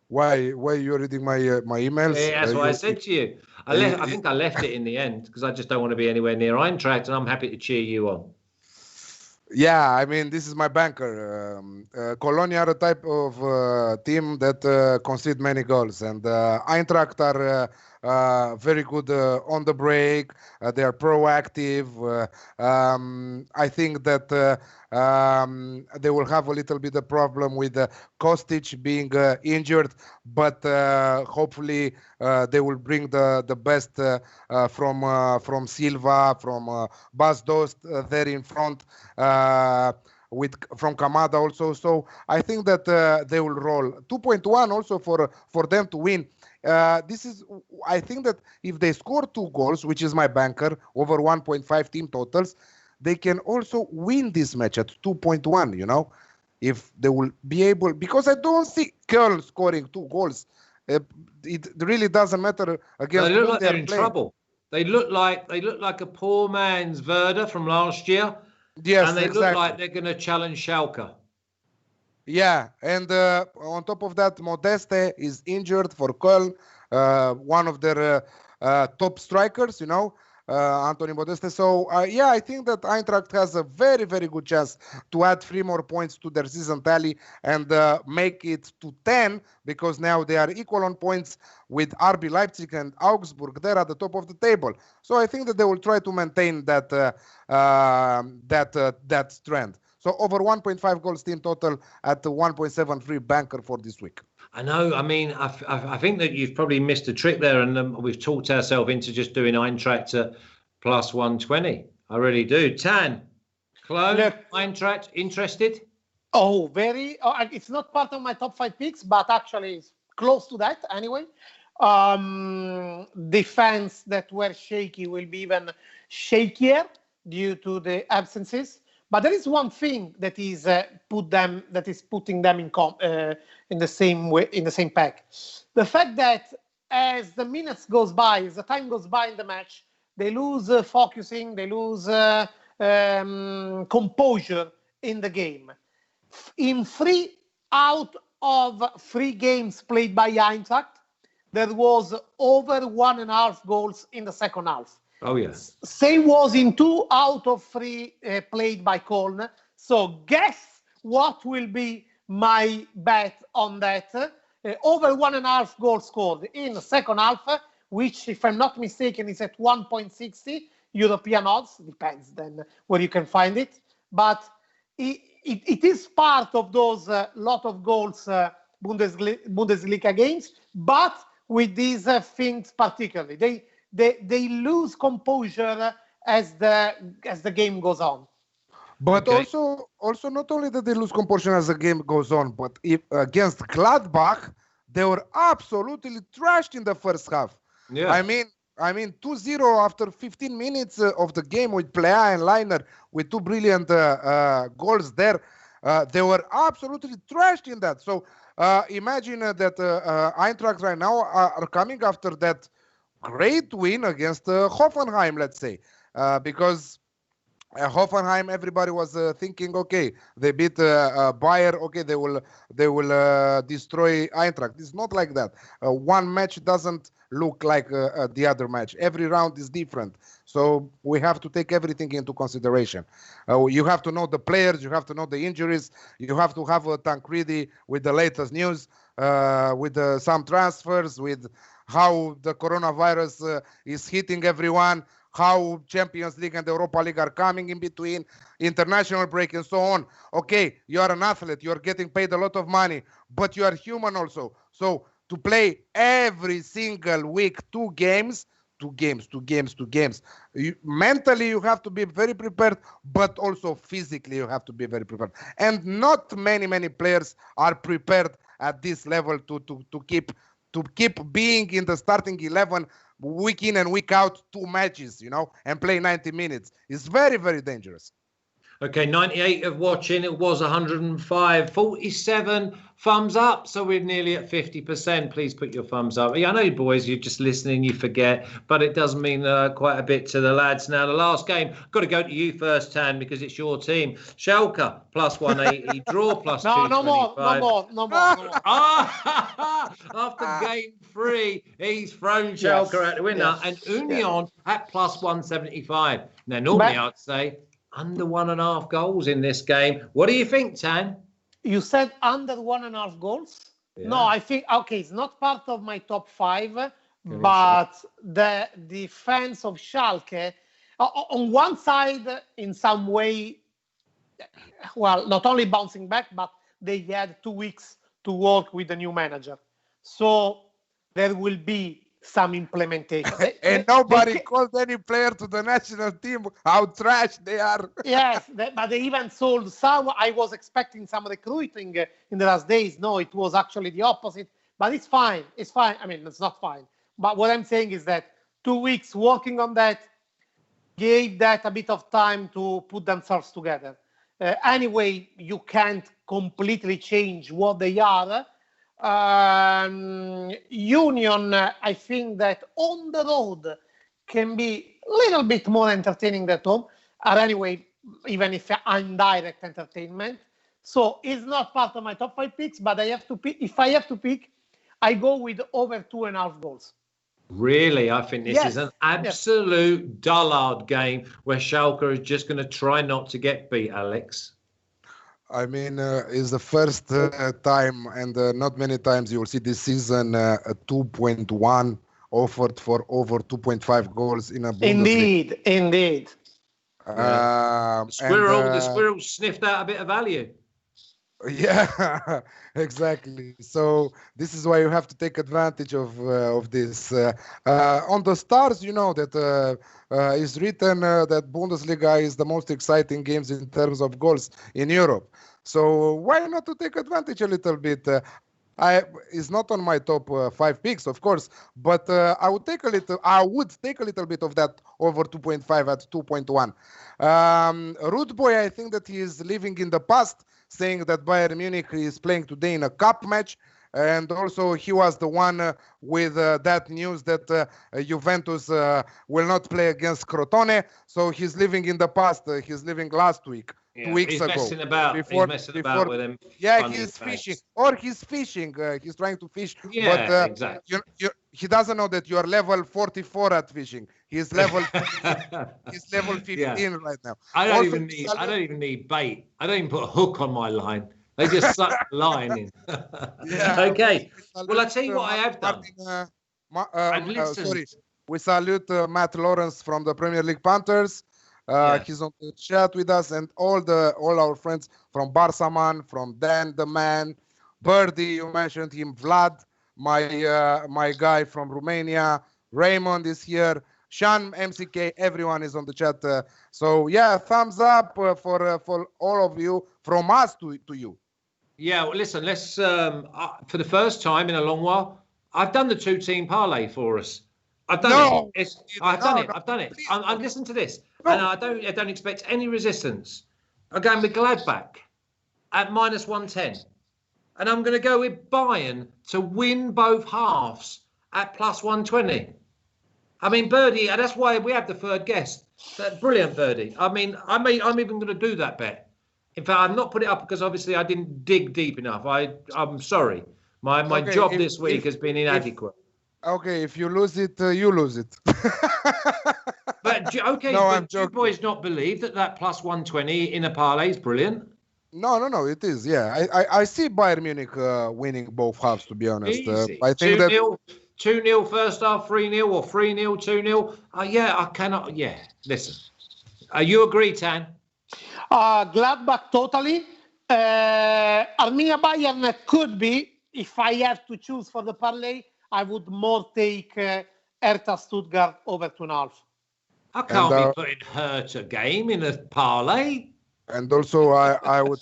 Why you're reading my emails? Yeah, that's what I said to you. I think I left it in the end because I just don't want to be anywhere near Eintracht, and I'm happy to cheer you on. Yeah, I mean, this is my banker. Koln are a type of team that concede many goals, and Eintracht are very good on the break. They are proactive. I think that they will have a little bit of problem with Kostic being injured, but hopefully they will bring the best from Silva, from Bas Dost there in front. From Kamada also, so I think that they will roll 2.1 also for them to win. I think that if they score 2 goals, which is my banker, over 1.5 team totals, they can also win this match at 2.1, if they will be able, because I don't see Koln scoring 2 goals. It really doesn't matter against. They look like they're in trouble. They look like a poor man's Werder from last year. Yes, and they exactly. look like they're going to challenge Schalke. Yeah, and on top of that, Modeste is injured for Koln, one of their top strikers, Anthony Modeste. So, yeah, I think that Eintracht has a very, very good chance to add 3 more points to their season tally and make it to 10, because now they are equal on points with RB Leipzig and Augsburg. They're at the top of the table. So I think that they will try to maintain that trend. So over 1.5 goals team total at the 1.73 banker for this week. I know. I mean, I think that you've probably missed a trick there, and we've talked ourselves into just doing Eintracht at plus 120. I really do. Tan, Koln, Eintracht, interested? Oh, very. It's not part of my top 5 picks, but actually it's close to that anyway. Defense that were shaky will be even shakier due to the absences. But there is one thing that is putting them in the same way, in the same pack. The fact that as the minutes goes by, as the time goes by in the match, they lose focusing, they lose composure in the game. In 3 out of 3 games played by Eintracht, there was over 1.5 goals in the second half. Oh, yes. Same was in 2 out of 3 played by Koln. So guess what will be my bet on that? Over 1.5 goals scored in the second half, which, if I'm not mistaken, is at 1.60 European odds. Depends then where you can find it. But it is part of those lot of goals Bundesliga games, but with these things particularly. They lose composure as the game goes on. But also not only that they lose composure as the game goes on, but if against Gladbach, they were absolutely trashed in the first half. Yeah. I mean 2-0 after 15 minutes of the game with Plea and Leiner with 2 brilliant goals there. They were absolutely trashed in that. So imagine that Eintracht right now are coming after that great win against Hoffenheim, let's say, because Hoffenheim, everybody was thinking, okay, they beat Bayern, okay, they will destroy Eintracht. It's not like that. One match doesn't look like the other match. Every round is different. So we have to take everything into consideration. You have to know the players, you have to know the injuries, you have to have Tancredi with the latest news, with some transfers, with how the coronavirus is hitting everyone, how Champions League and the Europa League are coming in between, international break and so on. Okay, you are an athlete, you are getting paid a lot of money, but you are human also. So to play every single week 2 games, mentally you have to be very prepared, but also physically you have to be very prepared. And not many players are prepared at this level to keep being in the starting 11 week in and week out 2 matches, and play 90 minutes. It's very, very dangerous. Okay, 98 of watching. It was 105. 47 thumbs up. So we're nearly at 50%. Please put your thumbs up. Yeah, I know, boys, you're just listening, you forget, but it does mean quite a bit to the lads. Now, the last game, got to go to you first, Tan, because it's your team. Schalke, plus 180. Draw, plus 225. No more. After game 3, he's thrown Schalke out the winner. And Union at plus 175. Now, normally I'd say under 1.5 goals in this game. What do you think, Tan? You said under 1.5 goals? Yeah. No, I think, okay, it's not part of my top 5, but the defense of Schalke, on one side, in some way, well, not only bouncing back, but they had 2 weeks to work with the new manager. So there will be some implementation. And nobody called any player to the national team how trash they are. Yes, but they even sold some. I was expecting some recruiting in the last days. No, it was actually the opposite. But it's fine. It's fine. I mean, it's not fine. But what I'm saying is that 2 weeks working on that gave that a bit of time to put themselves together. Anyway, you can't completely change what they are. Union, I think that on the road can be a little bit more entertaining than home, or anyway, even if indirect entertainment. So it's not part of my top 5 picks, but I have to pick. If I have to pick, I go with over 2.5 goals. Really, I think this is an absolute dullard game where Schalke is just going to try not to get beat, Alex. I mean, it's the first time, and not many times you will see this season a 2.1 offered for over 2.5 goals in a Bundesliga. Indeed. The squirrel sniffed out a bit of value. Yeah, exactly. So this is why you have to take advantage of this. On the stars, you know that is written that Bundesliga is the most exciting games in terms of goals in Europe. So why not to take advantage a little bit? It's not on my top 5 picks, of course, but I would take a little bit of that over 2.5 at 2.1. Rude Boy, I think that he is living in the past, saying that Bayern Munich is playing today in a cup match. And also he was the one with that news that Juventus will not play against Crotone. So he's living in the past. He's living last week. Yeah, 2 weeks ago. He's messing about with him. Yeah, he's fishing. Or he's fishing. He's trying to fish. Yeah, but, exactly. He doesn't know that you are level 44 at fishing. He's level 15 right now. I don't even need bait. I don't even put a hook on my line. They just suck the line in. Okay. Well, I tell you what I have done. We salute Matt Lawrence from the Premier League Panthers. He's on the chat with us, and all our friends from Barsaman, from Dan the Man, Birdie, you mentioned him, Vlad, my guy from Romania, Raymond is here, Sean, MCK, everyone is on the chat. So yeah, thumbs up for all of you, from us to you. Yeah, well, listen, let's for the first time in a long while, I've done the 2-team parlay for us. I've done it. I've done it. I'm listen to this, and I don't expect any resistance. I'm going with Gladbach at -110, and I'm going to go with Bayern to win both halves at +120. I mean, Birdie, that's why we have the third guest. Brilliant, Birdie. I mean, I'm even going to do that bet. In fact, I've not put it up because obviously I didn't dig deep enough. I'm sorry. My job this week has been inadequate. Okay, if you lose it, you lose it. But okay, but you boys not believe that +120 in a parlay is brilliant? No, it is. Yeah, I see Bayern Munich winning both halves, to be honest. Easy. I think 2-0 first half, 3-0 or 3-0, 2-0. Yeah, I cannot. Yeah, listen. You agree, Tan? Gladbach totally. Arminia Bayern could be, if I have to choose for the parlay, I would more take Hertha Stuttgart over 2.5. I can't be putting Hertha game in a parlay. And also, I would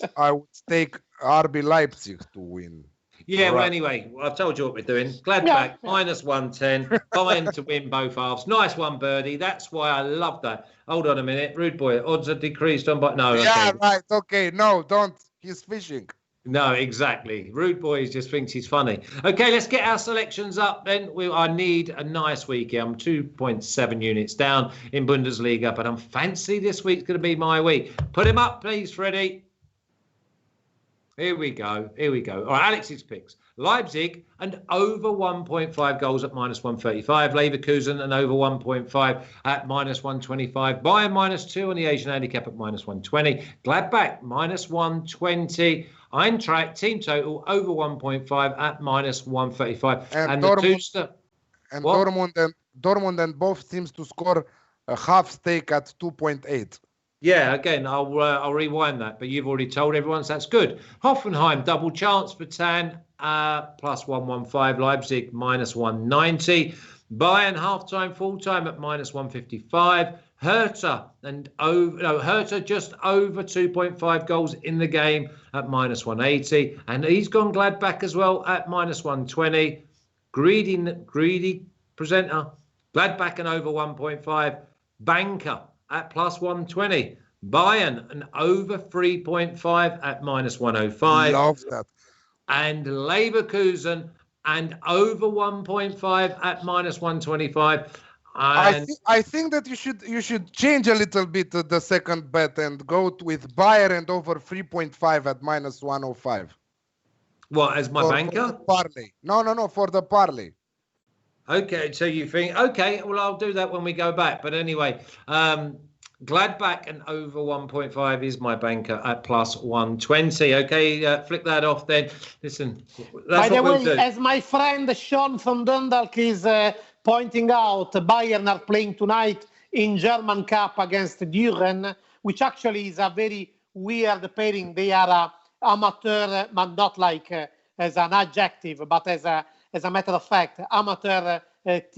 take RB Leipzig to win. Yeah, well, anyway, I've told you what we're doing. Gladbach -110, Bayern to win both halves. Nice one, Birdie. That's why I love that. Hold on a minute, Rude Boy. Odds are decreased on, but no. Yeah, okay. Right. Okay, no, don't. He's fishing. No, exactly. Rude Boy just thinks he's funny. Okay, let's get our selections up then. I need a nice week here. I'm 2.7 units down in Bundesliga, but I'm fancy this week's going to be my week. Put him up, please, Freddie. Here we go. All right, Alex's picks. Leipzig and over 1.5 goals at -135. Leverkusen and over 1.5 at -125. Bayern -2 on the Asian handicap at -120. Gladbach -120. Eintracht team total over 1.5 at -135. And Dortmund and both teams to score a half stake at 2.8. Yeah, again, I'll rewind that, but you've already told everyone, so that's good. Hoffenheim, double chance for Tan, +115. Leipzig, -190. Bayern, half-time, full-time at -155. Hertha, Hertha just over 2.5 goals in the game at -180. And he's gone Gladbach as well at -120. Greedy presenter, Gladbach and over 1.5. Banker at +120. Bayern and over 3.5 at -105. Love that. And Leverkusen and over 1.5 at -125. I think that you should change a little bit the second bet and go with Bayern over 3.5 at -105. What, as my banker? For the parlay. No, for the parlay. Okay, so you think, okay, well, I'll do that when we go back. But anyway, Gladbach and over 1.5 is my banker at +120. Okay, flick that off then. Listen, that's By the what way, we'll do. as my friend Sean from Dundalk is pointing out, Bayern are playing tonight in German Cup against Düren, which actually is a very weird pairing. They are amateur, but not like as an adjective, but as a matter of fact, amateur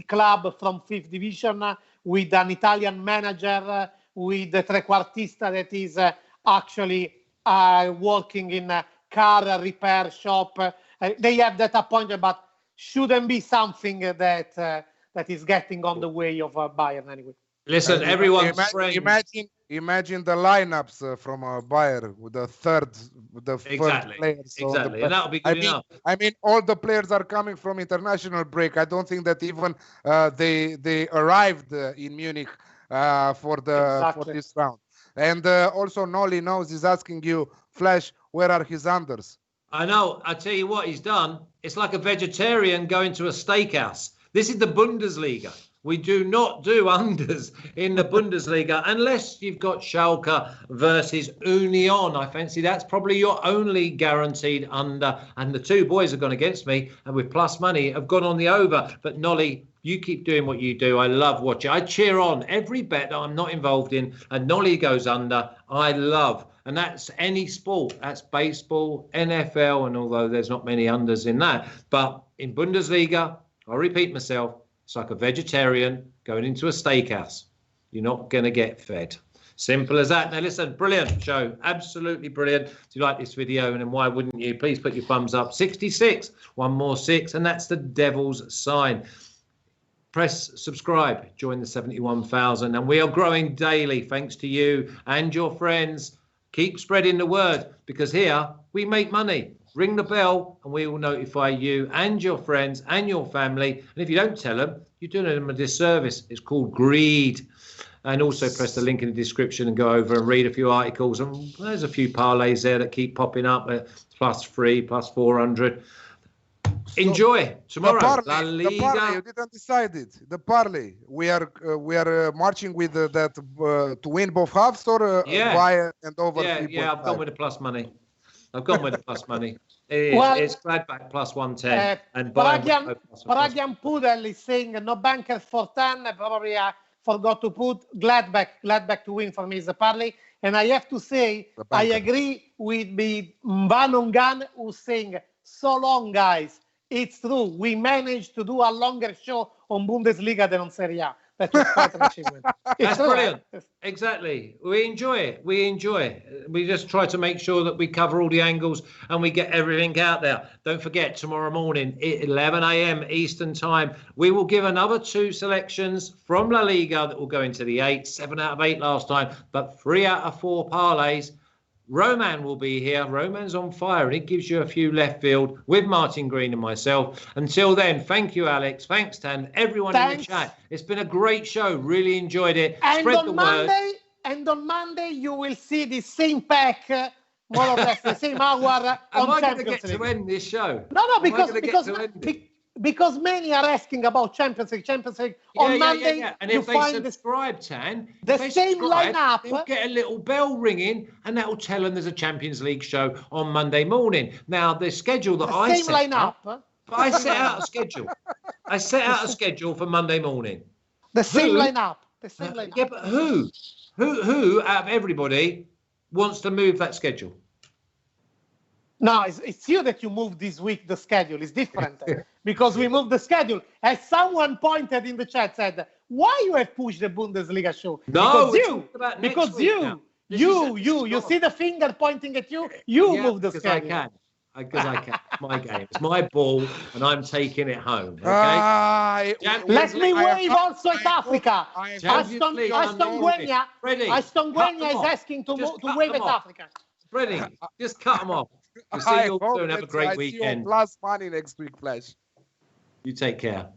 club from 5th division with an Italian manager, with a trequartista that is actually working in a car repair shop. They have that appointment, but shouldn't be something that is getting on the way of Bayern anyway. Listen, everyone's Imagine the lineups from Bayern with the first players. Exactly, and that'll be good enough. I mean, all the players are coming from international break. I don't think that even they arrived in Munich for this round. And also, Nolly knows he's asking you, Flash, where are his unders? I know. I tell you what he's done. It's like a vegetarian going to a steakhouse. This is the Bundesliga. We do not do unders in the Bundesliga unless you've got Schalke versus Union. I fancy that's probably your only guaranteed under. And the two boys have gone against me and with plus money have gone on the over. But Nolly, you keep doing what you do. I love watching. I cheer on every bet that I'm not involved in. And Nolly goes under. I love. And that's any sport. That's baseball, NFL. And although there's not many unders in that. But in Bundesliga, I'll repeat myself. It's like a vegetarian going into a steakhouse. You're not going to get fed. Simple as that. Now, listen, brilliant show. Absolutely brilliant. Do you like this video? And then why wouldn't you? Please put your thumbs up. 66. One more 6. And that's the devil's sign. Press subscribe. Join the 71,000. And we are growing daily thanks to you and your friends. Keep spreading the word because here we make money. Ring the bell and we will notify you and your friends and your family. And if you don't tell them, you're doing them a disservice. It's called greed. And also press the link in the description and go over and read a few articles. And there's a few parlays there that keep popping up at +3, +400. Enjoy tomorrow. La Liga. The parlay, you didn't decide it. The parlay. We are marching with that to win both halves or buy and over. Yeah, I've gone with the plus money. It's Gladbach +110 and Bayern Paragian Pudel is saying no bankers for 10. Probably I forgot to put Gladbach to win for me is the parlay. And I have to say I agree with the Vanongan who's saying so long, guys. It's true. We managed to do a longer show on Bundesliga than on Serie A. That's quite an achievement. That's brilliant. Exactly. We enjoy it. We just try to make sure that we cover all the angles and we get everything out there. Don't forget, tomorrow morning, 11 a.m. Eastern Time, we will give another 2 selections from La Liga that will go into the 8, 7 out of 8 last time, but 3 out of 4 parlays. Roman will be here. Roman's on fire, and it gives you a few left field with Martin Green and myself. Until then, thank you, Alex. Thanks, Tan. Everyone in the chat. It's been a great show. Really enjoyed it. And Spread the word. And on Monday, you will see the same pack, more or less the same hour on Champions League. Am I going to get to end this show? No, because many are asking about Champions League. On Monday, and if they subscribe, Tan, the same lineup, they'll get a little bell ringing, and that will tell them there's a Champions League show on Monday morning. Now, the schedule that I set up, I set out a schedule for Monday morning. The same lineup. Yeah, but who out of everybody wants to move that schedule? No, it's you that you moved this week the schedule. It's different because we moved the schedule. As someone pointed in the chat said, why you have pushed the Bundesliga show? No, because you see the finger pointing at you. You moved the schedule. Because I can. It's my game. It's my ball, and I'm taking it home. Okay. Let me wave also at Africa. Aston Guenya is asking to wave at Africa. Freddie, just cut them off. You see you all soon. Have a great weekend. Plus money next week, Flash. You take care.